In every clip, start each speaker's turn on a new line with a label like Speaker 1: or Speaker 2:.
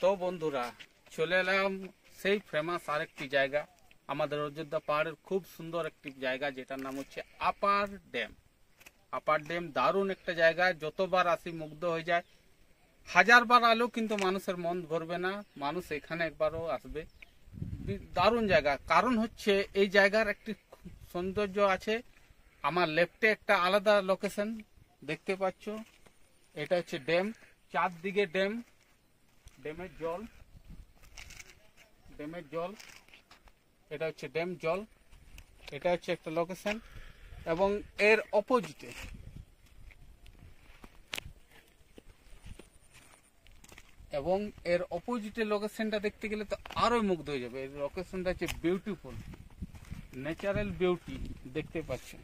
Speaker 1: তো বন্ধুরা চলে এলাম সেই ফেমাস আরেকটি জায়গা, আমাদের অযোধ্যা পাহাড়ের খুব সুন্দর একটি জায়গা যেটার নাম হচ্ছে আপার ড্যাম। আপার ড্যাম দারুণ একটা জায়গা, যতবার আসি মুগ্ধ হয়ে যায়। হাজারবার আলো কিন্তু মানুষের মন ভরবে না, মানুষ এখানে একবারও আসবে। দারুণ জায়গা, কারণ হচ্ছে এই জায়গার একটি সৌন্দর্য আছে। আমার লেফটে একটা আলাদা লোকেশন দেখতে পাচ্ছ, এটা হচ্ছে ড্যাম, চারদিকে ড্যাম, ড্যামের জল, এটা হচ্ছে ড্যাম জল, এটা হচ্ছে একটা লোকেশন। এবং এর অপোজিটে লোকেশনটা দেখতে গেলে তো আরো মুগ্ধ হয়ে যাবে। এই লোকেশনটা হচ্ছে বিউটিফুল, ন্যাচারাল বিউটি দেখতে পাচ্ছেন।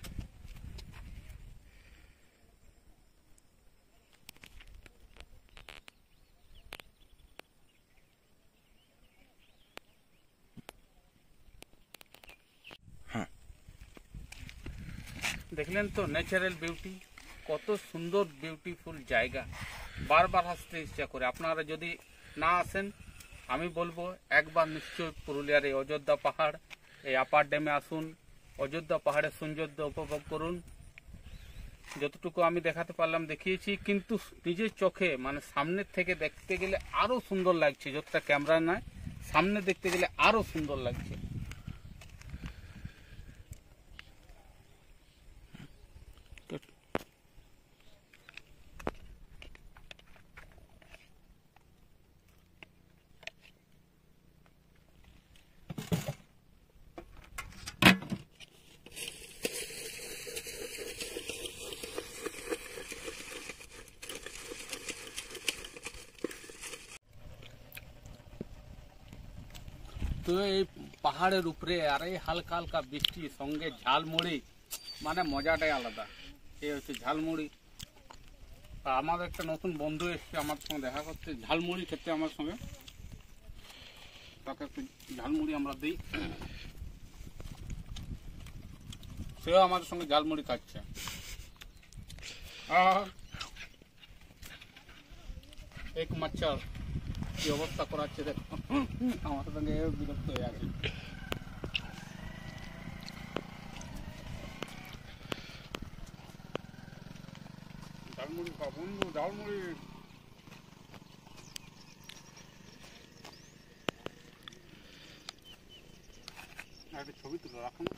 Speaker 1: দেখলেন তো ন্যাচারাল বিউটি, কত সুন্দর বিউটিফুল জায়গা, বারবার আসতে ইচ্ছা করে। আপনারা যদি না আসেন, আমি বলবো একবার নিশ্চয় পুরুলিয়ার এই অযোধ্যা পাহাড়, এই আপার ড্যামে আসুন, অযোধ্যা পাহাড়ের সৌন্দর্য উপভোগ করুন। যতটুকু আমি দেখাতে পারলাম দেখিয়েছি, কিন্তু নিজের চোখে মানে সামনের থেকে দেখতে গেলে আরো সুন্দর লাগছে। যতটা ক্যামেরা নয়, সামনে দেখতে গেলে আরো সুন্দর লাগছে। তো এই পাহাড়ের উপরে আর এই হালকা হালকা বৃষ্টি সঙ্গে ঝালমুড়ি, মানে মজাটাই আলাদা। এই হচ্ছে ঝালমুড়ি। আমার একটা নতুন বন্ধু এসছে আমার সঙ্গে দেখা করতে, ঝালমুড়ি খেতে আমার সঙ্গে। তাকে একটু ঝালমুড়ি আমরা দিই, সেও আমাদের সঙ্গে ঝালমুড়ি খাচ্ছে। এক মাচ্চার কি অবস্থা করাচ্ছে দেখো, আমার সঙ্গে বিরক্ত হয়ে আছে। ঝালমুড়ি খা বন্ধু, ঝালমুড়ি। একটা ছবি তুলো, রাখো না।